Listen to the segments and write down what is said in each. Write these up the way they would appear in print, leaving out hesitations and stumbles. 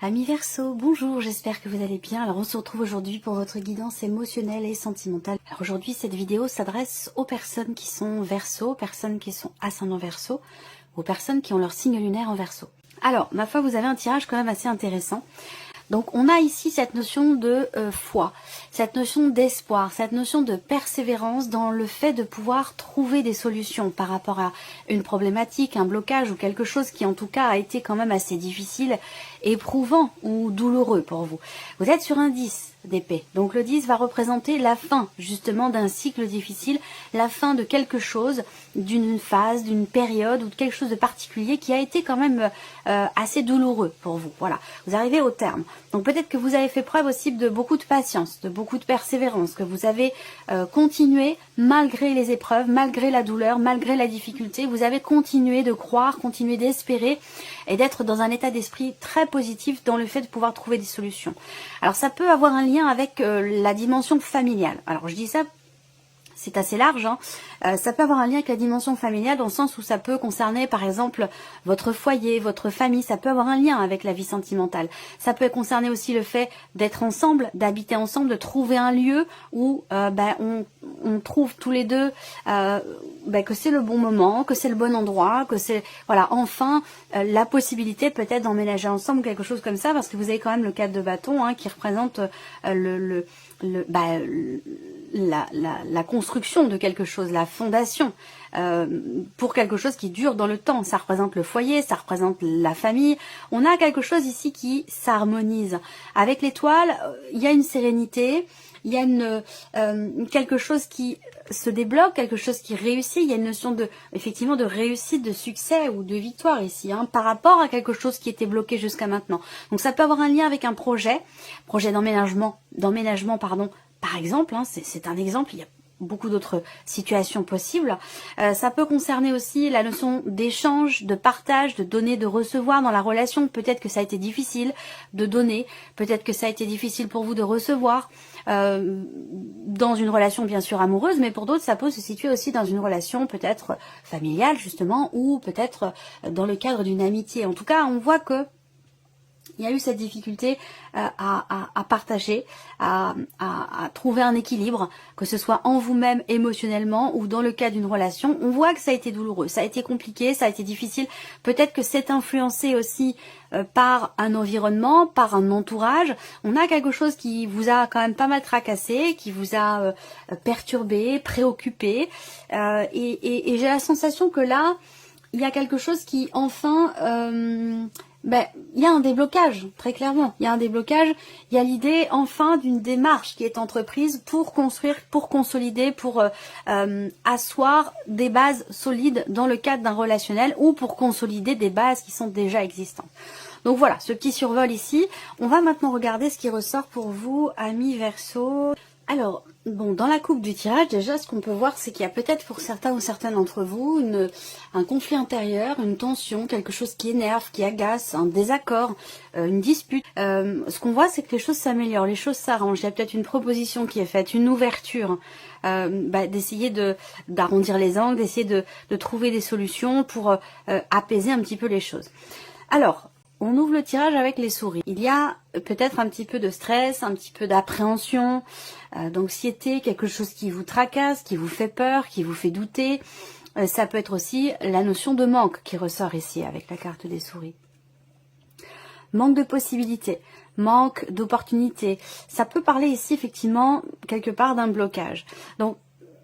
Amis Verseau, bonjour, j'espère que vous allez bien. Alors on se retrouve aujourd'hui pour votre guidance émotionnelle et sentimentale. Alors aujourd'hui cette vidéo s'adresse aux personnes qui sont Verseau, aux personnes qui sont ascendant Verseau, aux personnes qui ont leur signe lunaire en Verseau. Alors, ma foi, vous avez un tirage quand même assez intéressant. Donc on a ici cette notion de foi, cette notion d'espoir, cette notion de persévérance dans le fait de pouvoir trouver des solutions par rapport à une problématique, un blocage ou quelque chose qui en tout cas a été quand même assez difficile, éprouvant ou douloureux pour vous. Vous êtes sur un 10 d'épée, donc le 10 va représenter la fin justement d'un cycle difficile, la fin de quelque chose, d'une phase, d'une période ou de quelque chose de particulier qui a été quand même assez douloureux pour vous. Voilà, vous arrivez au terme. Donc peut-être que vous avez fait preuve aussi de beaucoup de patience, de beaucoup de persévérance, que vous avez continué malgré les épreuves, malgré la douleur, malgré la difficulté. Vous avez continué de croire, continué d'espérer et d'être dans un état d'esprit très positif dans le fait de pouvoir trouver des solutions. Alors ça peut avoir un lien avec la dimension familiale. Alors je dis ça, c'est assez large, hein. Ça peut avoir un lien avec la dimension familiale dans le sens où ça peut concerner par exemple votre foyer, votre famille, ça peut avoir un lien avec la vie sentimentale. Ça peut concerner aussi le fait d'être ensemble, d'habiter ensemble, de trouver un lieu où on trouve tous les deux que c'est le bon moment, que c'est le bon endroit, que c'est voilà enfin la possibilité peut-être d'emménager ensemble, quelque chose comme ça, parce que vous avez quand même le 4 de bâton hein, qui représente la construction de quelque chose, la fondation pour quelque chose qui dure dans le temps. Ça représente le foyer, ça représente la famille. On a quelque chose ici qui s'harmonise. Avec l'étoile, il y a une sérénité, il y a quelque chose qui se débloque, quelque chose qui réussit. Il y a une notion de, effectivement, de réussite, de succès ou de victoire ici, hein, par rapport à quelque chose qui était bloqué jusqu'à maintenant. Donc ça peut avoir un lien avec un projet d'emménagement, par exemple, hein, c'est un exemple, il y a beaucoup d'autres situations possibles. Ça peut concerner aussi la notion d'échange, de partage, de donner, de recevoir dans la relation. Peut-être que ça a été difficile de donner, peut-être que ça a été difficile pour vous de recevoir dans une relation bien sûr amoureuse, mais pour d'autres ça peut se situer aussi dans une relation peut-être familiale justement, ou peut-être dans le cadre d'une amitié. En tout cas, on voit que il y a eu cette difficulté à partager, à trouver un équilibre, que ce soit en vous-même émotionnellement ou dans le cas d'une relation. On voit que ça a été douloureux, ça a été compliqué, ça a été difficile. Peut-être que c'est influencé aussi par un environnement, par un entourage. On a quelque chose qui vous a quand même pas mal tracassé, qui vous a perturbé, préoccupé. Et j'ai la sensation que là, il y a quelque chose qui enfin... il y a un déblocage, très clairement. Il y a un déblocage, il y a l'idée enfin d'une démarche qui est entreprise pour construire, pour consolider, pour asseoir des bases solides dans le cadre d'un relationnel ou pour consolider des bases qui sont déjà existantes. Donc voilà, ce petit survol ici. On va maintenant regarder ce qui ressort pour vous, amis Verseau. Alors, bon, dans la coupe du tirage, déjà, ce qu'on peut voir, c'est qu'il y a peut-être pour certains ou certaines d'entre vous un conflit intérieur, une tension, quelque chose qui énerve, qui agace, un désaccord, une dispute. Ce qu'on voit, c'est que les choses s'améliorent, les choses s'arrangent. Il y a peut-être une proposition qui est faite, une ouverture, d'essayer d'arrondir les angles, d'essayer de trouver des solutions pour apaiser un petit peu les choses. Alors, on ouvre le tirage avec les souris. Il y a peut-être un petit peu de stress, un petit peu d'appréhension, d'anxiété, quelque chose qui vous tracasse, qui vous fait peur, qui vous fait douter. Ça peut être aussi la notion de manque qui ressort ici avec la carte des souris. Manque de possibilités, manque d'opportunités. Ça peut parler ici effectivement quelque part d'un blocage. Donc,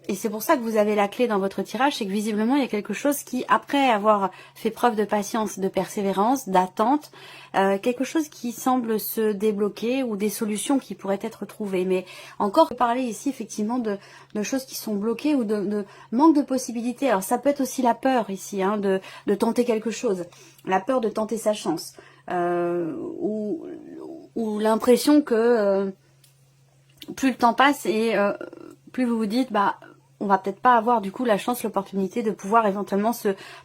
et c'est pour ça que vous avez la clé dans votre tirage, c'est que visiblement il y a quelque chose qui, après avoir fait preuve de patience, de persévérance, d'attente, quelque chose qui semble se débloquer ou des solutions qui pourraient être trouvées. Mais encore parler ici effectivement de choses qui sont bloquées ou de manque de possibilités. Alors ça peut être aussi la peur ici, hein, de tenter quelque chose, la peur de tenter sa chance, ou l'impression que plus le temps passe et plus vous vous dites on va peut-être pas avoir du coup la chance, l'opportunité de pouvoir éventuellement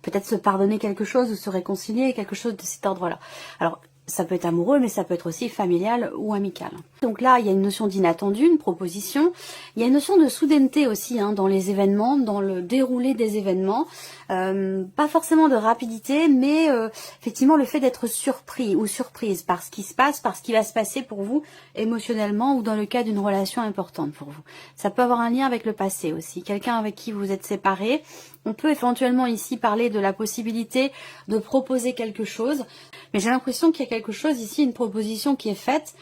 peut-être se pardonner quelque chose ou se réconcilier, quelque chose de cet ordre-là. Alors Ça peut être amoureux, mais ça peut être aussi familial ou amical. Donc là, il y a une notion d'inattendu, une proposition. Il y a une notion de soudaineté aussi dans les événements, dans le déroulé des événements. Pas forcément de rapidité, mais effectivement le fait d'être surpris ou surprise par ce qui se passe, par ce qui va se passer pour vous émotionnellement ou dans le cas d'une relation importante pour vous. Ça peut avoir un lien avec le passé aussi. Quelqu'un avec qui vous êtes séparés. On peut éventuellement ici parler de la possibilité de proposer quelque chose, mais j'ai l'impression qu'il y a quelque chose ici, une proposition qui est faite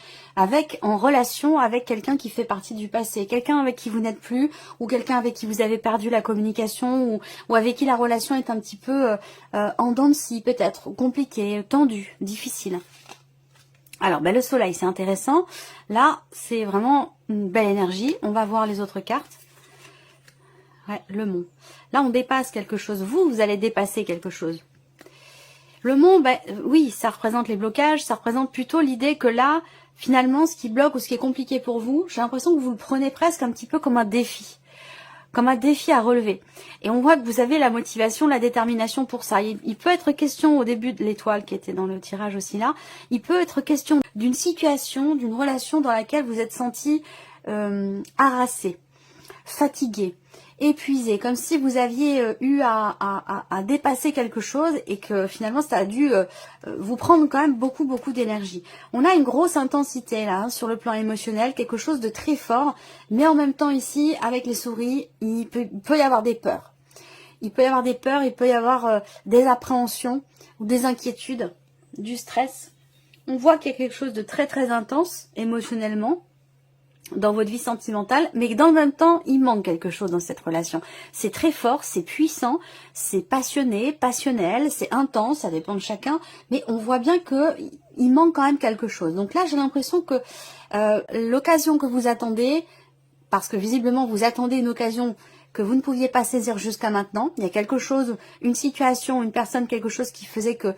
en relation avec quelqu'un qui fait partie du passé, quelqu'un avec qui vous n'êtes plus, ou quelqu'un avec qui vous avez perdu la communication, ou avec qui la relation est un petit peu en dents de scie, peut-être, compliquée, tendue, difficile. Alors, le soleil, c'est intéressant. Là, c'est vraiment une belle énergie. On va voir les autres cartes. Ouais, le mont. Là, on dépasse quelque chose. Vous allez dépasser quelque chose. Le mont, oui, ça représente les blocages. Ça représente plutôt l'idée que là, finalement, ce qui bloque ou ce qui est compliqué pour vous, j'ai l'impression que vous le prenez presque un petit peu comme un défi. Comme un défi à relever. Et on voit que vous avez la motivation, la détermination pour ça. Il peut être question, au début de l'étoile qui était dans le tirage aussi là, il peut être question d'une situation, d'une relation dans laquelle vous êtes senti harassé, fatigué, épuisé, comme si vous aviez eu à dépasser quelque chose et que finalement ça a dû vous prendre quand même beaucoup d'énergie. On a une grosse intensité là sur le plan émotionnel, quelque chose de très fort, mais en même temps ici avec les souris, il peut y avoir des peurs. Il peut y avoir des peurs, il peut y avoir des appréhensions ou des inquiétudes, du stress. On voit qu'il y a quelque chose de très intense émotionnellement dans votre vie sentimentale, mais que dans le même temps, il manque quelque chose dans cette relation. C'est très fort, c'est puissant, c'est passionné, passionnel, c'est intense, ça dépend de chacun, mais on voit bien que il manque quand même quelque chose. Donc là, j'ai l'impression que l'occasion que vous attendez, parce que visiblement vous attendez une occasion que vous ne pouviez pas saisir jusqu'à maintenant, il y a quelque chose, une situation, une personne, quelque chose qui faisait que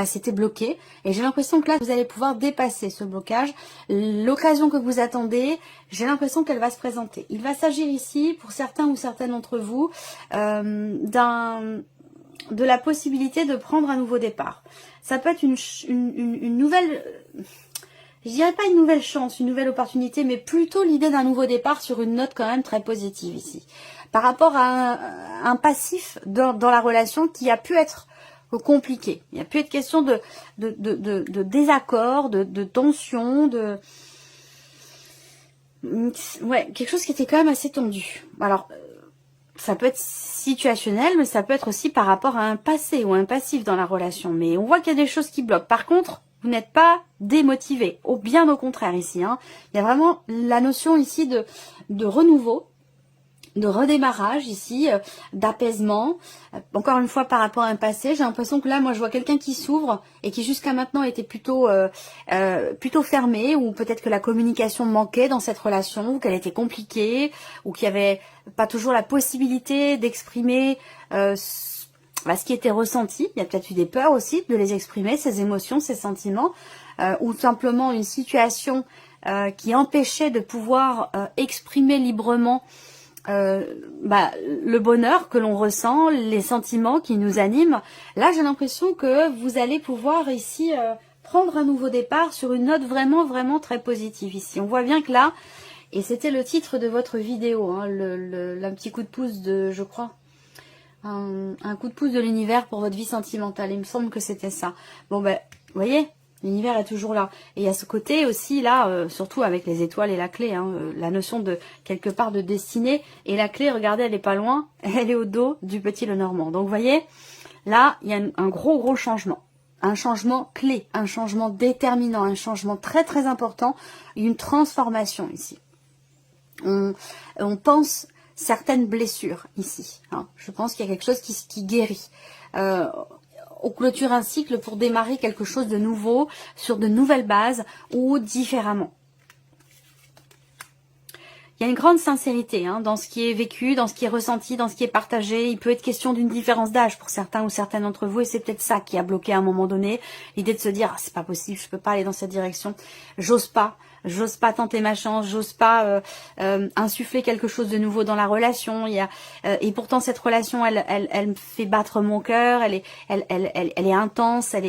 c'était bloqué, et j'ai l'impression que là vous allez pouvoir dépasser ce blocage. L'occasion que vous attendez, j'ai l'impression qu'elle va se présenter. Il va s'agir ici, pour certains ou certaines d'entre vous, de la possibilité de prendre un nouveau départ. Ça peut être une nouvelle, je dirais pas une nouvelle chance, une nouvelle opportunité, mais plutôt l'idée d'un nouveau départ sur une note quand même très positive ici. Par rapport à un passif dans la relation qui a pu être compliqué. Il n'y a plus être question de désaccord, de tension, quelque chose qui était quand même assez tendu. Alors, ça peut être situationnel, mais ça peut être aussi par rapport à un passé ou un passif dans la relation. Mais on voit qu'il y a des choses qui bloquent. Par contre, vous n'êtes pas démotivé, bien au contraire ici. Il y a vraiment la notion ici de renouveau, de redémarrage ici, d'apaisement. Encore une fois, par rapport à un passé, j'ai l'impression que là, moi, je vois quelqu'un qui s'ouvre et qui jusqu'à maintenant était plutôt fermé, ou peut-être que la communication manquait dans cette relation, ou qu'elle était compliquée, ou qu'il n'y avait pas toujours la possibilité d'exprimer ce qui était ressenti. Il y a peut-être eu des peurs aussi de les exprimer, ces émotions, ces sentiments, ou simplement une situation qui empêchait de pouvoir exprimer librement le bonheur que l'on ressent, les sentiments qui nous animent. Là, j'ai l'impression que vous allez pouvoir ici prendre un nouveau départ sur une note vraiment très positive ici. On voit bien que là, et c'était le titre de votre vidéo, le petit coup de pouce de, je crois, un coup de pouce de l'univers pour votre vie sentimentale. Il me semble que c'était ça. Bon, vous voyez, l'univers est toujours là. Et il y a ce côté aussi là, surtout avec les étoiles et la clé, la notion de quelque part de destinée. Et la clé, regardez, elle est pas loin, elle est au dos du petit Lenormand. Donc vous voyez, là, il y a un gros changement. Un changement clé, un changement déterminant, un changement très important, une transformation ici. On pense certaines blessures ici. Je pense qu'il y a quelque chose qui guérit. On clôture un cycle pour démarrer quelque chose de nouveau, sur de nouvelles bases ou différemment. Il y a une grande sincérité dans ce qui est vécu, dans ce qui est ressenti, dans ce qui est partagé. Il peut être question d'une différence d'âge pour certains ou certaines d'entre vous, et c'est peut-être ça qui a bloqué à un moment donné. L'idée de se dire, c'est pas possible, je peux pas aller dans cette direction, j'ose pas. j'ose pas tenter ma chance, j'ose pas insuffler quelque chose de nouveau dans la relation. Et pourtant cette relation, elle me fait battre mon cœur, elle est intense, elle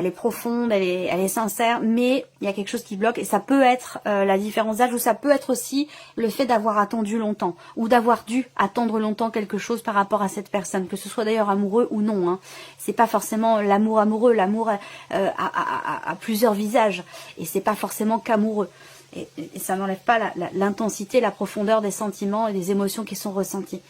est profonde, elle est sincère, mais il y a quelque chose qui bloque et ça peut être la différence d'âge ou ça peut être aussi le fait d'avoir attendu longtemps ou d'avoir dû attendre longtemps quelque chose par rapport à cette personne, que ce soit d'ailleurs amoureux ou non. Hein. C'est pas forcément l'amour amoureux, l'amour a plusieurs visages et c'est pas forcément qu'amoureux. Et ça n'enlève pas l'intensité, la profondeur des sentiments et des émotions qui sont ressenties.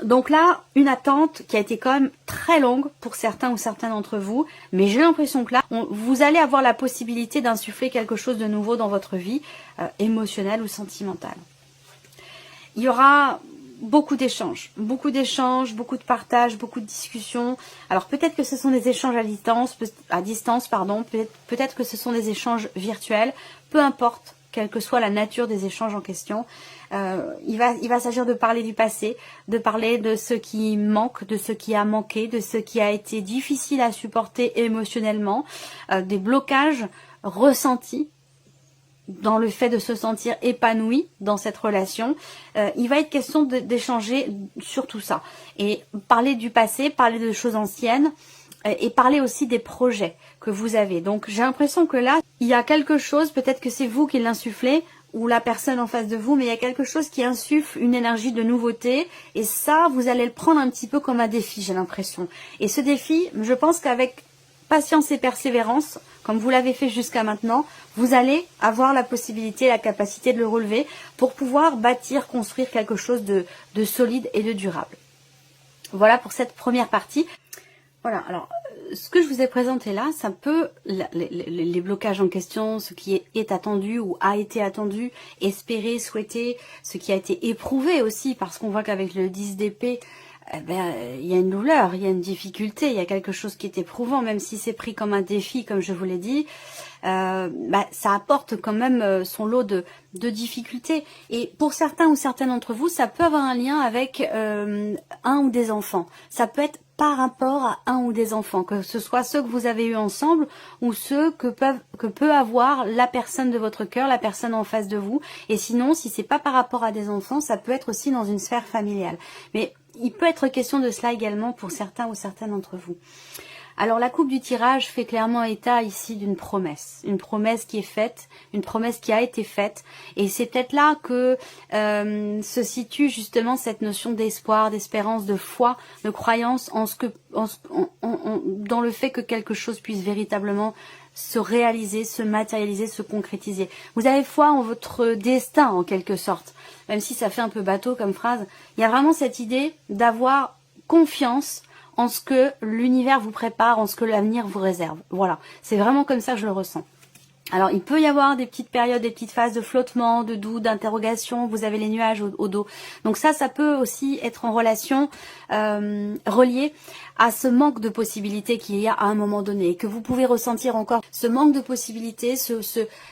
Donc là, une attente qui a été quand même très longue pour certains ou certaines d'entre vous, mais j'ai l'impression que là, vous allez avoir la possibilité d'insuffler quelque chose de nouveau dans votre vie, émotionnelle ou sentimentale. Il y aura beaucoup d'échanges, beaucoup de partages, beaucoup de discussions. Alors peut-être que ce sont des échanges à distance, peut-être que ce sont des échanges virtuels, peu importe, quelle que soit la nature des échanges en question. Il va s'agir de parler du passé, de parler de ce qui manque, de ce qui a manqué, de ce qui a été difficile à supporter émotionnellement, des blocages ressentis dans le fait de se sentir épanoui dans cette relation. Il va être question d'échanger sur tout ça. Et parler du passé, parler de choses anciennes, et parler aussi des projets que vous avez. Donc j'ai l'impression que là, il y a quelque chose, peut-être que c'est vous qui l'insufflez, ou la personne en face de vous, mais il y a quelque chose qui insuffle une énergie de nouveauté, et ça, vous allez le prendre un petit peu comme un défi, j'ai l'impression. Et ce défi, je pense qu'avec patience et persévérance, comme vous l'avez fait jusqu'à maintenant, vous allez avoir la possibilité, la capacité de le relever pour pouvoir bâtir, construire quelque chose de solide et de durable. Voilà pour cette première partie. Voilà, alors ce que je vous ai présenté là, ça peut, les blocages en question, ce qui est attendu ou a été attendu, espéré, souhaité, ce qui a été éprouvé aussi, parce qu'on voit qu'avec le 10 d'épée, il y a une douleur, il y a une difficulté, il y a quelque chose qui est éprouvant, même si c'est pris comme un défi, comme je vous l'ai dit, ça apporte quand même son lot de difficultés. Et pour certains ou certaines d'entre vous, ça peut avoir un lien avec un ou des enfants. Ça peut être par rapport à un ou des enfants, que ce soit ceux que vous avez eus ensemble ou ceux que peut avoir la personne de votre cœur, la personne en face de vous. Et sinon, si c'est pas par rapport à des enfants, ça peut être aussi dans une sphère familiale. Mais il peut être question de cela également pour certains ou certaines d'entre vous. Alors la coupe du tirage fait clairement état ici d'une promesse. Une promesse qui est faite, une promesse qui a été faite. Et c'est peut-être là que se situe justement cette notion d'espoir, d'espérance, de foi, de croyance dans le fait que quelque chose puisse véritablement se réaliser, se matérialiser, se concrétiser. Vous avez foi en votre destin en quelque sorte. Même si ça fait un peu bateau comme phrase. Il y a vraiment cette idée d'avoir confiance en ce que l'univers vous prépare, en ce que l'avenir vous réserve. Voilà, c'est vraiment comme ça que je le ressens. Alors, il peut y avoir des petites périodes, des petites phases de flottement, de doute, d'interrogation. Vous avez les nuages au dos. Donc ça ça peut aussi être en relation relié à ce manque de possibilités qu'il y a à un moment donné. Et que vous pouvez ressentir encore ce manque de possibilités,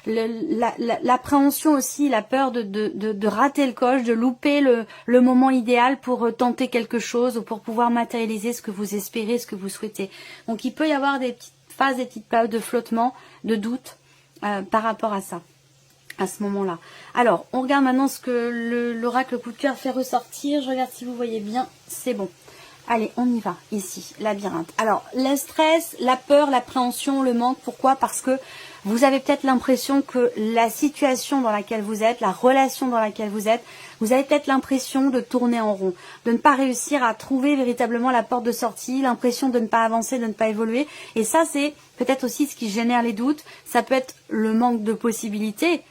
l'appréhension aussi, la peur de rater le coche, de louper le moment idéal pour tenter quelque chose ou pour pouvoir matérialiser ce que vous espérez, ce que vous souhaitez. Donc il peut y avoir des petites phases, des petites périodes de flottement, de doute, par rapport à ça, à ce moment-là. Alors, on regarde maintenant ce que l'oracle coup de cœur fait ressortir. Je regarde si vous voyez bien, c'est bon. Allez, on y va, ici, labyrinthe. Alors, le stress, la peur, l'appréhension, le manque, pourquoi? Parce que vous avez peut-être l'impression que la situation dans laquelle vous êtes, la relation dans laquelle vous êtes, vous avez peut-être l'impression de tourner en rond, de ne pas réussir à trouver véritablement la porte de sortie, l'impression de ne pas avancer, de ne pas évoluer. Et ça, c'est peut-être aussi ce qui génère les doutes. Ça peut être le manque de possibilités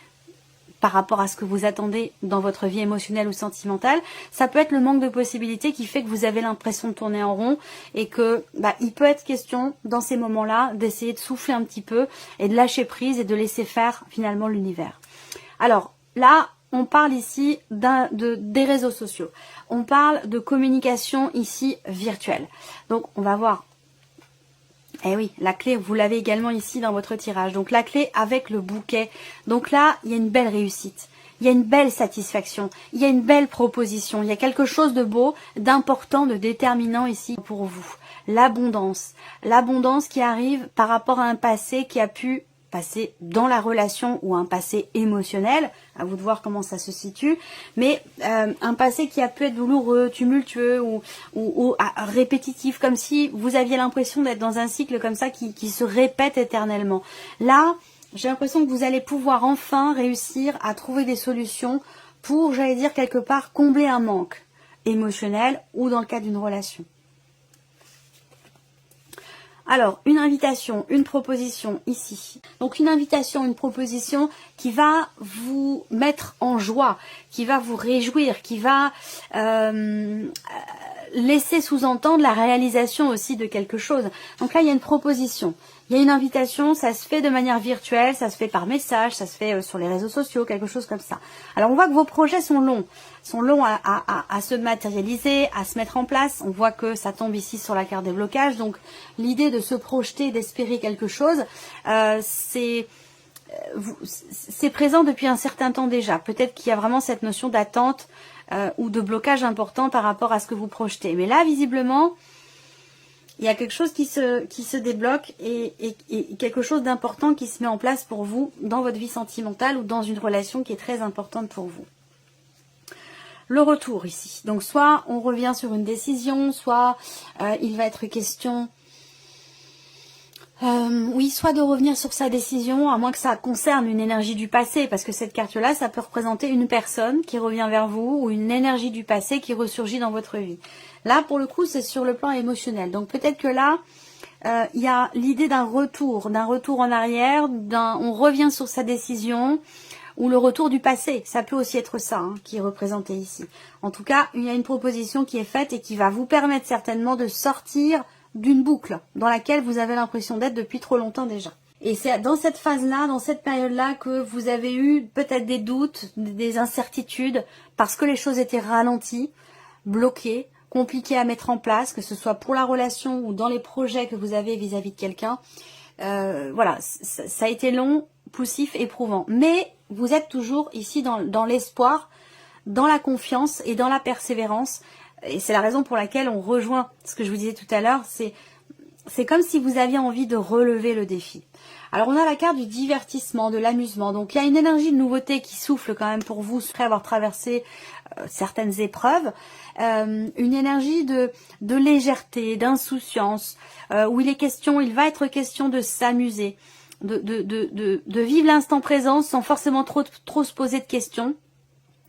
par rapport à ce que vous attendez dans votre vie émotionnelle ou sentimentale. Ça peut être le manque de possibilités qui fait que vous avez l'impression de tourner en rond et que il peut être question dans ces moments-là d'essayer de souffler un petit peu et de lâcher prise et de laisser faire finalement l'univers. Alors là, on parle ici des réseaux sociaux. On parle de communication ici virtuelle. Donc on va voir. Eh oui, la clé, vous l'avez également ici dans votre tirage. Donc la clé avec le bouquet. Donc là, il y a une belle réussite. Il y a une belle satisfaction. Il y a une belle proposition. Il y a quelque chose de beau, d'important, de déterminant ici pour vous. L'abondance. L'abondance qui arrive par rapport à un passé qui a pu passé dans la relation ou un passé émotionnel, à vous de voir comment ça se situe, mais un passé qui a pu être douloureux, tumultueux ou répétitif, comme si vous aviez l'impression d'être dans un cycle comme ça qui se répète éternellement. Là, j'ai l'impression que vous allez pouvoir enfin réussir à trouver des solutions pour, j'allais dire, quelque part, combler un manque émotionnel ou dans le cadre d'une relation. Alors, une invitation, une proposition ici. Donc, une invitation, une proposition qui va vous mettre en joie, qui va vous réjouir, qui va laisser sous-entendre la réalisation aussi de quelque chose. Donc là, il y a une proposition. Il y a une invitation, ça se fait de manière virtuelle, ça se fait par message, ça se fait sur les réseaux sociaux, quelque chose comme ça. Alors on voit que vos projets sont longs à se matérialiser, à se mettre en place. On voit que ça tombe ici sur la carte des blocages. Donc l'idée de se projeter, d'espérer quelque chose, c'est présent depuis un certain temps déjà. Peut-être qu'il y a vraiment cette notion d'attente ou de blocage important par rapport à ce que vous projetez. Mais là, visiblement, il y a quelque chose qui se débloque et quelque chose d'important qui se met en place pour vous dans votre vie sentimentale ou dans une relation qui est très importante pour vous. Le retour ici. Donc soit on revient sur une décision, soit il va être question... oui, soit de revenir sur sa décision, à moins que ça concerne une énergie du passé, parce que cette carte-là, ça peut représenter une personne qui revient vers vous ou une énergie du passé qui ressurgit dans votre vie. Là, pour le coup, c'est sur le plan émotionnel. Donc peut-être que là, il y a l'idée d'un retour en arrière, on revient sur sa décision, ou le retour du passé. Ça peut aussi être ça qui est représenté ici. En tout cas, il y a une proposition qui est faite et qui va vous permettre certainement de sortir d'une boucle dans laquelle vous avez l'impression d'être depuis trop longtemps déjà. Et c'est dans cette phase-là, dans cette période-là, que vous avez eu peut-être des doutes, des incertitudes, parce que les choses étaient ralenties, bloquées, compliquées à mettre en place, que ce soit pour la relation ou dans les projets que vous avez vis-à-vis de quelqu'un. Voilà, ça a été long, poussif, éprouvant. Mais vous êtes toujours ici dans l'espoir, dans la confiance et dans la persévérance. Et c'est la raison pour laquelle on rejoint ce que je vous disais tout à l'heure, c'est comme si vous aviez envie de relever le défi. Alors on a la carte du divertissement, de l'amusement, donc il y a une énergie de nouveauté qui souffle quand même pour vous après avoir traversé certaines épreuves, une énergie de légèreté, d'insouciance, où il va être question de s'amuser, de vivre l'instant présent sans forcément trop se poser de questions,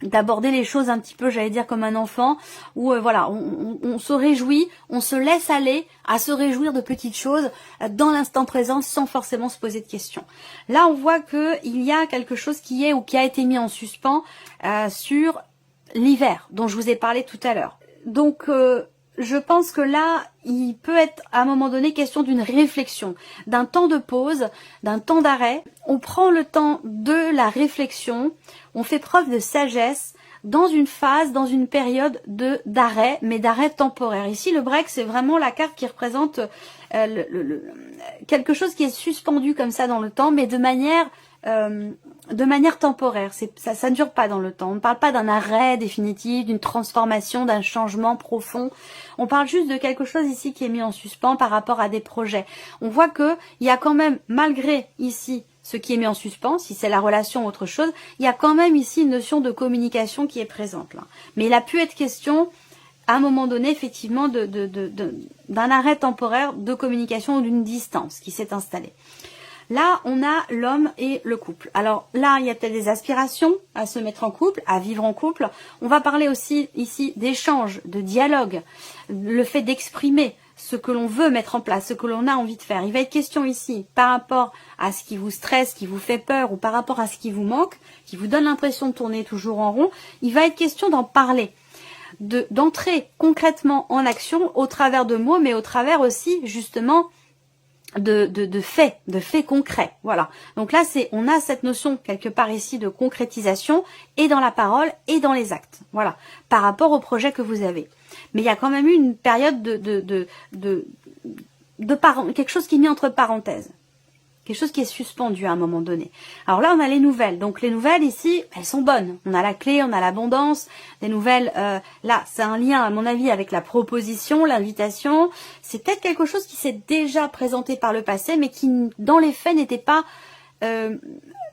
d'aborder les choses un petit peu, j'allais dire, comme un enfant, où voilà, on se réjouit, on se laisse aller à se réjouir de petites choses dans l'instant présent sans forcément se poser de questions. Là, on voit que il y a quelque chose qui est ou qui a été mis en suspens sur l'hiver, dont je vous ai parlé tout à l'heure. Donc, je pense que là, il peut être à un moment donné question d'une réflexion, d'un temps de pause, d'un temps d'arrêt. On prend le temps de la réflexion, on fait preuve de sagesse dans une phase, dans une période d'arrêt, mais d'arrêt temporaire. Ici, le break, c'est vraiment la carte qui représente quelque chose qui est suspendu comme ça dans le temps, mais de manière temporaire. Ça ne dure pas dans le temps. On ne parle pas d'un arrêt définitif, d'une transformation, d'un changement profond. On parle juste de quelque chose ici qui est mis en suspens par rapport à des projets. On voit que il y a quand même, malgré ici ce qui est mis en suspens, si c'est la relation ou autre chose, il y a quand même ici une notion de communication qui est présente là. Mais il a pu être question à un moment donné, effectivement, d'un arrêt temporaire de communication ou d'une distance qui s'est installée. Là, on a l'homme et le couple. Alors là, il y a peut-être des aspirations à se mettre en couple, à vivre en couple. On va parler aussi ici d'échange, de dialogue, le fait d'exprimer ce que l'on veut mettre en place, ce que l'on a envie de faire. Il va être question ici, par rapport à ce qui vous stresse, qui vous fait peur, ou par rapport à ce qui vous manque, qui vous donne l'impression de tourner toujours en rond, il va être question d'en parler, d'entrer concrètement en action au travers de mots, mais au travers aussi, justement, de faits concrets. Voilà. Donc là, on a cette notion quelque part ici de concrétisation et dans la parole et dans les actes. Voilà. Par rapport au projet que vous avez. Mais il y a quand même eu une période quelque chose qui est mis entre parenthèses. Quelque chose qui est suspendu à un moment donné. Alors là, on a les nouvelles. Donc les nouvelles ici, elles sont bonnes. On a la clé, on a l'abondance. Les nouvelles, là, c'est un lien à mon avis avec la proposition, l'invitation. C'est peut-être quelque chose qui s'est déjà présenté par le passé, mais qui, dans les faits, n'était pas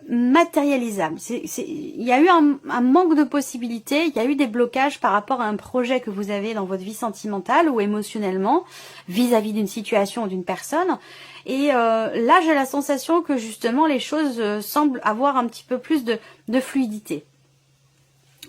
matérialisable. Il y a eu un manque de possibilités, il y a eu des blocages par rapport à un projet que vous avez dans votre vie sentimentale ou émotionnellement vis-à-vis d'une situation ou d'une personne. Et là, j'ai la sensation que justement les choses semblent avoir un petit peu plus de fluidité.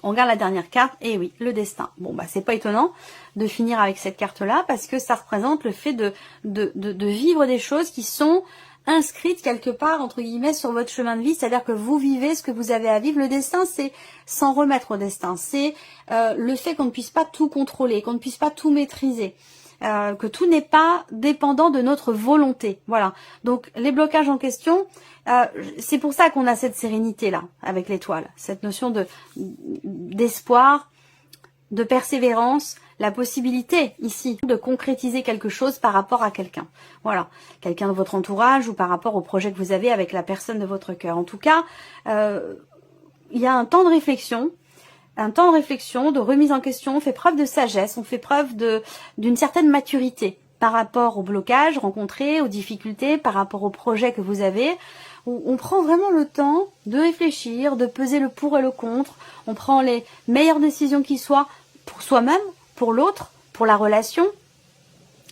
On regarde la dernière carte, et oui, le destin. Bon, bah c'est pas étonnant de finir avec cette carte-là, parce que ça représente le fait de vivre des choses qui sont inscrites quelque part, entre guillemets, sur votre chemin de vie, c'est-à-dire que vous vivez ce que vous avez à vivre. Le destin, c'est s'en remettre au destin, c'est le fait qu'on ne puisse pas tout contrôler, qu'on ne puisse pas tout maîtriser. Que tout n'est pas dépendant de notre volonté. Voilà. Donc les blocages en question, c'est pour ça qu'on a cette sérénité là avec l'étoile, cette notion d'espoir, de persévérance, la possibilité ici de concrétiser quelque chose par rapport à quelqu'un. Voilà, quelqu'un de votre entourage ou par rapport au projet que vous avez avec la personne de votre cœur. En tout cas, il y a un temps de réflexion. Un temps de réflexion, de remise en question, on fait preuve de sagesse, on fait preuve d'une certaine maturité par rapport aux blocages rencontrés, aux difficultés, par rapport au projet que vous avez. On prend vraiment le temps de réfléchir, de peser le pour et le contre. On prend les meilleures décisions qui soient pour soi-même, pour l'autre, pour la relation,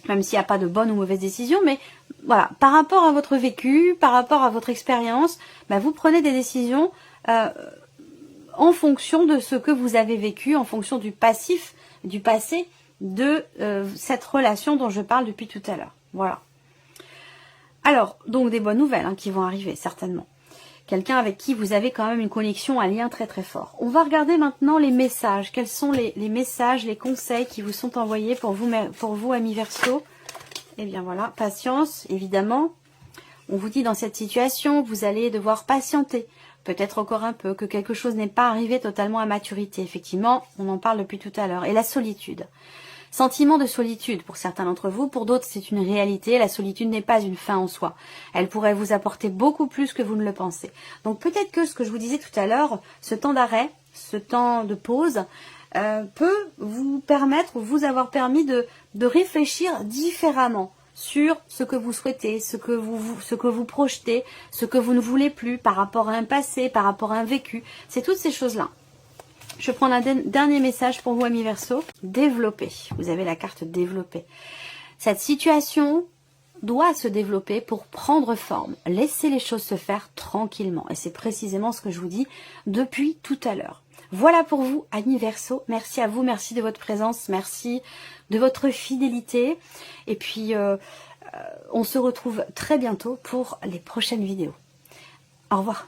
même s'il n'y a pas de bonne ou mauvaise décision, mais voilà, par rapport à votre vécu, par rapport à votre expérience, bah, vous prenez des décisions en fonction de ce que vous avez vécu, en fonction du passif, du passé de cette relation dont je parle depuis tout à l'heure. Voilà. Alors, donc des bonnes nouvelles qui vont arriver, certainement. Quelqu'un avec qui vous avez quand même une connexion, un lien très très fort. On va regarder maintenant les messages. Quels sont les messages, les conseils qui vous sont envoyés pour vous amis Verseau? Eh bien voilà, patience, évidemment. On vous dit dans cette situation, vous allez devoir patienter. Peut-être encore un peu, que quelque chose n'est pas arrivé totalement à maturité. Effectivement, on en parle depuis tout à l'heure. Et la solitude. Sentiment de solitude pour certains d'entre vous, pour d'autres c'est une réalité. La solitude n'est pas une fin en soi. Elle pourrait vous apporter beaucoup plus que vous ne le pensez. Donc peut-être que ce que je vous disais tout à l'heure, ce temps d'arrêt, ce temps de pause, peut vous permettre, ou vous avoir permis de réfléchir différemment sur ce que vous souhaitez, ce que vous projetez, ce que vous ne voulez plus par rapport à un passé, par rapport à un vécu. C'est toutes ces choses-là. Je prends un dernier message pour vous, amis Verseau. Développer. Vous avez la carte développer. Cette situation doit se développer pour prendre forme. Laissez les choses se faire tranquillement. Et c'est précisément ce que je vous dis depuis tout à l'heure. Voilà pour vous, amis Verseau. Merci à vous, merci de votre présence, merci de votre fidélité. Et puis, on se retrouve très bientôt pour les prochaines vidéos. Au revoir.